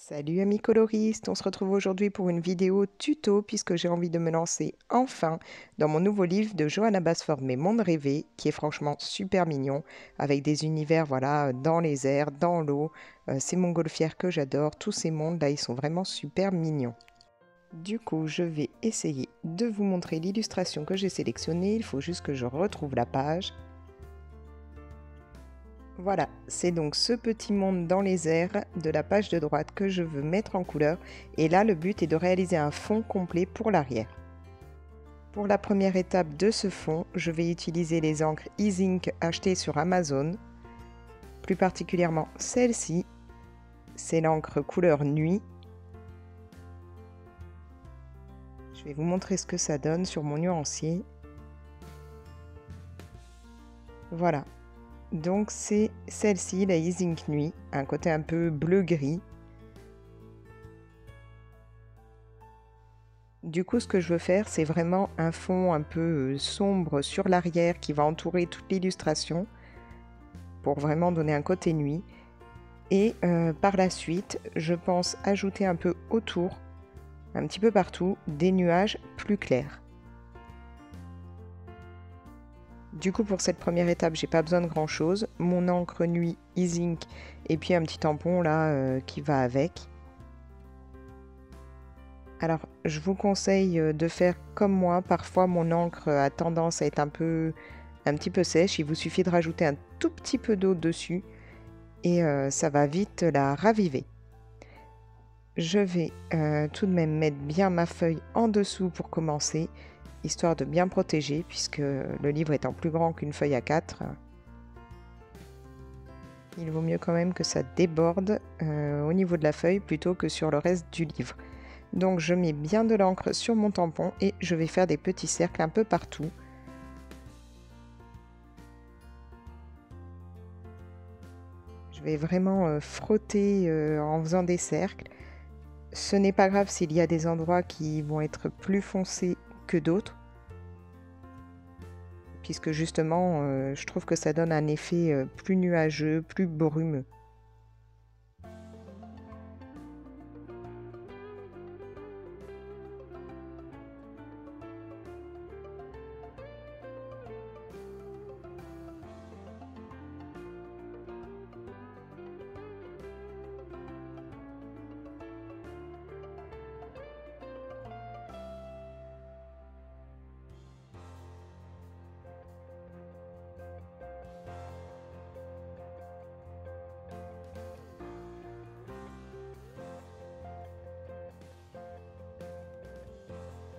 Salut amis coloristes, on se retrouve aujourd'hui pour une vidéo tuto puisque j'ai envie de me lancer enfin dans mon nouveau livre de Johanna Basford, Mes mondes rêvés, qui est franchement super mignon, avec des univers voilà dans les airs, dans l'eau, ces montgolfières que j'adore, tous ces mondes là ils sont vraiment super mignons. Du coup je vais essayer de vous montrer l'illustration que j'ai sélectionnée, il faut juste que je retrouve la page. Voilà, c'est donc ce petit monde dans les airs de la page de droite que je veux mettre en couleur. Et là, le but est de réaliser un fond complet pour l'arrière. Pour la première étape de ce fond, je vais utiliser les encres E-Ink achetées sur Amazon. Plus particulièrement celle-ci, c'est l'encre couleur nuit. Je vais vous montrer ce que ça donne sur mon nuancier. Voilà. Donc c'est celle-ci, la E-Ink Nuit, un côté un peu bleu-gris. Du coup, ce que je veux faire, c'est vraiment un fond un peu sombre sur l'arrière qui va entourer toute l'illustration pour vraiment donner un côté nuit. Et par la suite, je pense ajouter un peu autour, un petit peu partout, des nuages plus clairs. Du coup, pour cette première étape, j'ai pas besoin de grand chose. Mon encre nuit E-Ink et puis un petit tampon là qui va avec. Alors, je vous conseille de faire comme moi. Parfois, mon encre a tendance à être un petit peu sèche. Il vous suffit de rajouter un tout petit peu d'eau dessus et ça va vite la raviver. Je vais tout de même mettre bien ma feuille en dessous pour commencer, histoire de bien protéger, puisque le livre étant plus grand qu'une feuille A4, il vaut mieux quand même que ça déborde au niveau de la feuille plutôt que sur le reste du livre. Donc je mets bien de l'encre sur mon tampon et je vais faire des petits cercles un peu partout. Je vais vraiment frotter en faisant des cercles. Ce n'est pas grave s'il y a des endroits qui vont être plus foncés que d'autres, puisque justement je trouve que ça donne un effet plus nuageux, plus brumeux.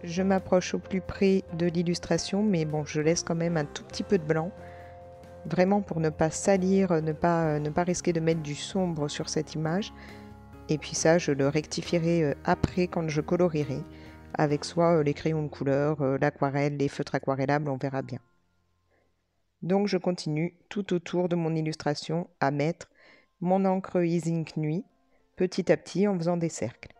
Je m'approche au plus près de l'illustration, mais bon, je laisse quand même un tout petit peu de blanc, vraiment pour ne pas salir, ne pas risquer de mettre du sombre sur cette image. Et puis ça, je le rectifierai après quand je colorierai, avec soit les crayons de couleur, l'aquarelle, les feutres aquarellables, on verra bien. Donc je continue tout autour de mon illustration à mettre mon encre E-Ink Nuit, petit à petit en faisant des cercles.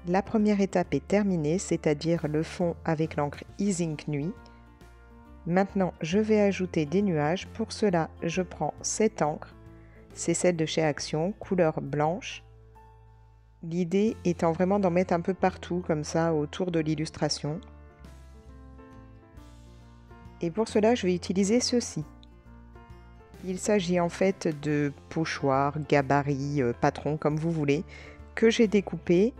La première étape est terminée, c'est-à-dire le fond avec l'encre Easing Nuit. Maintenant, je vais ajouter des nuages. Pour cela, je prends cette encre. C'est celle de chez Action, couleur blanche. L'idée étant vraiment d'en mettre un peu partout, comme ça, autour de l'illustration. Et pour cela, je vais utiliser ceci. Il s'agit en fait de pochoirs, gabarits, patrons, comme vous voulez, que j'ai découpés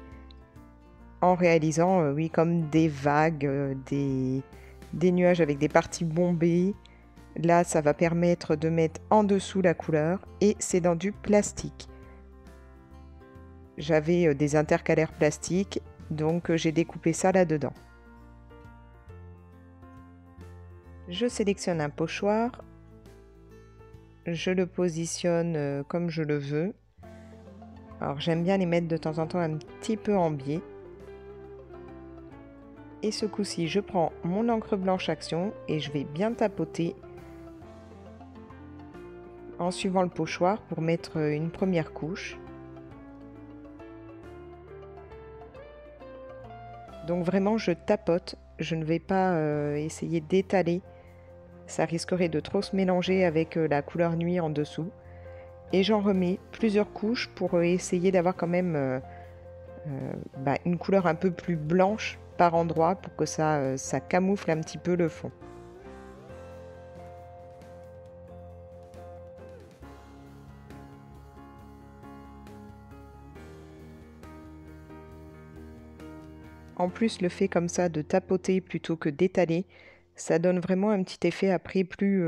en réalisant, oui, comme des vagues, des nuages avec des parties bombées. Là, ça va permettre de mettre en dessous la couleur et c'est dans du plastique. J'avais des intercalaires plastiques, donc j'ai découpé ça là-dedans. Je sélectionne un pochoir, je le positionne comme je le veux. Alors j'aime bien les mettre de temps en temps un petit peu en biais. Et ce coup-ci, je prends mon encre blanche Action et je vais bien tapoter en suivant le pochoir pour mettre une première couche. Donc vraiment, je tapote, je ne vais pas essayer d'étaler. Ça risquerait de trop se mélanger avec la couleur nuit en dessous. Et j'en remets plusieurs couches pour essayer d'avoir quand même une couleur un peu plus blanche par endroit pour que ça camoufle un petit peu le fond. En plus, le fait comme ça de tapoter plutôt que d'étaler, ça donne vraiment un petit effet après plus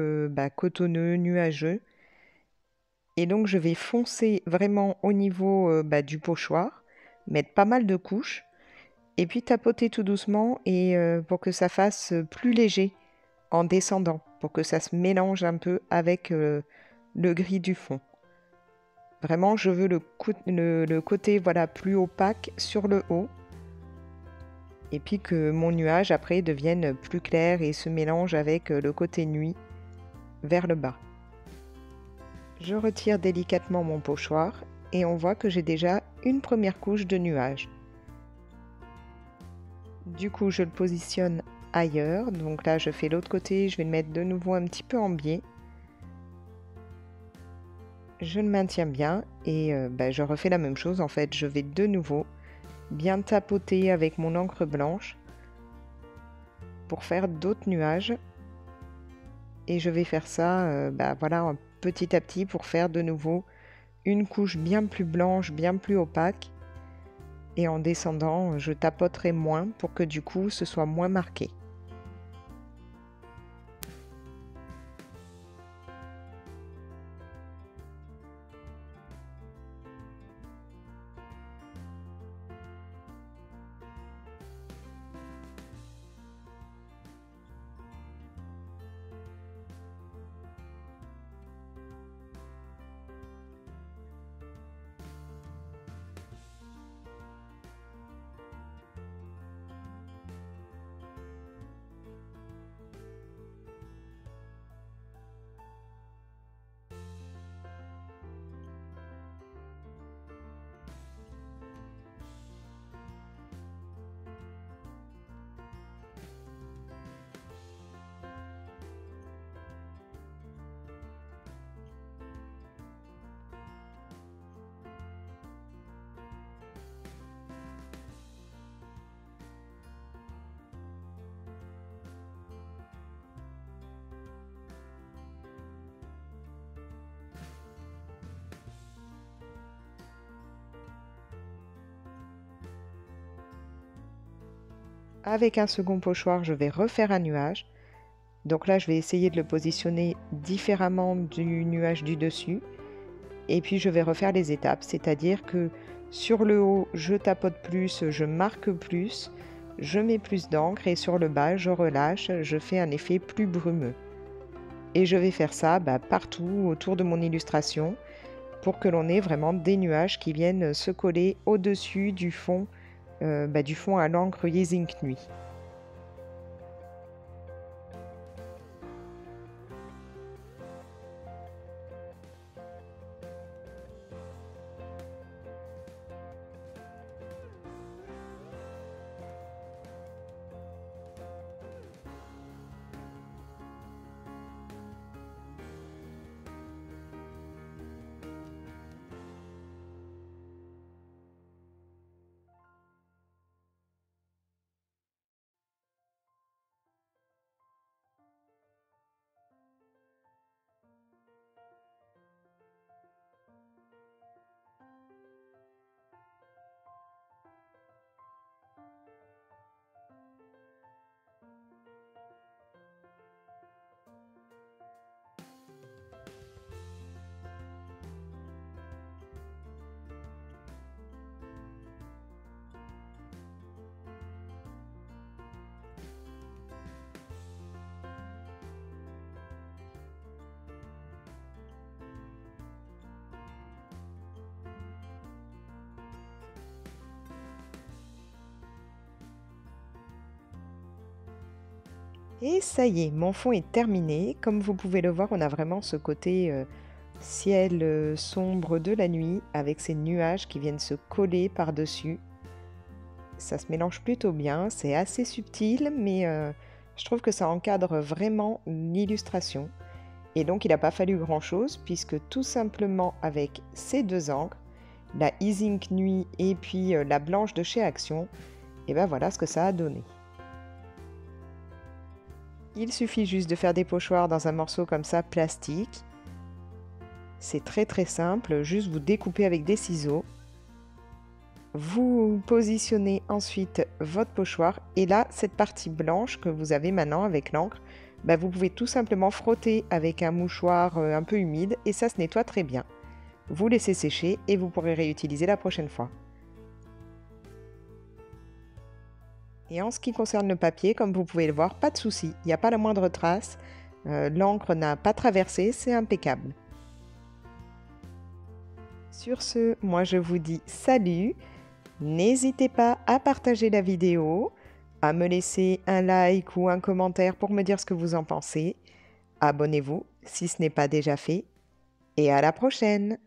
cotonneux, nuageux. Et donc je vais foncer vraiment au niveau du pochoir, mettre pas mal de couches, et puis tapoter tout doucement et pour que ça fasse plus léger en descendant, pour que ça se mélange un peu avec le gris du fond. Vraiment, je veux le côté voilà, plus opaque sur le haut. Et puis que mon nuage après devienne plus clair et se mélange avec le côté nuit vers le bas. Je retire délicatement mon pochoir et on voit que j'ai déjà une première couche de nuages. Du coup, je le positionne ailleurs. Donc là, je fais l'autre côté, je vais le mettre de nouveau un petit peu en biais. Je le maintiens bien et je refais la même chose. En fait, je vais de nouveau bien tapoter avec mon encre blanche pour faire d'autres nuages. Et je vais faire ça voilà, petit à petit pour faire de nouveau une couche bien plus blanche, bien plus opaque. Et en descendant, je tapoterai moins pour que du coup ce soit moins marqué. Avec un second pochoir, je vais refaire un nuage. Donc là, je vais essayer de le positionner différemment du nuage du dessus. Et puis, je vais refaire les étapes, c'est-à-dire que sur le haut, je tapote plus, je marque plus, je mets plus d'encre et sur le bas, je relâche, je fais un effet plus brumeux. Et je vais faire ça partout autour de mon illustration pour que l'on ait vraiment des nuages qui viennent se coller au-dessus du fond à l'encre Easing Nuit. Et ça y est, mon fond est terminé. Comme vous pouvez le voir, on a vraiment ce côté ciel sombre de la nuit avec ces nuages qui viennent se coller par-dessus. Ça se mélange plutôt bien, c'est assez subtil, mais je trouve que ça encadre vraiment l'illustration. Et donc il n'a pas fallu grand-chose, puisque tout simplement avec ces deux encres, la Easing Nuit et puis la blanche de chez Action, et ben voilà ce que ça a donné. Il suffit juste de faire des pochoirs dans un morceau comme ça plastique. C'est très simple, juste vous découpez avec des ciseaux. Vous positionnez ensuite votre pochoir et là, cette partie blanche que vous avez maintenant avec l'encre, bah, vous pouvez tout simplement frotter avec un mouchoir un peu humide et ça se nettoie très bien. Vous laissez sécher et vous pourrez réutiliser la prochaine fois. Et en ce qui concerne le papier, comme vous pouvez le voir, pas de souci, il n'y a pas la moindre trace, l'encre n'a pas traversé, c'est impeccable. Sur ce, moi je vous dis salut! N'hésitez pas à partager la vidéo, à me laisser un like ou un commentaire pour me dire ce que vous en pensez. Abonnez-vous si ce n'est pas déjà fait et à la prochaine!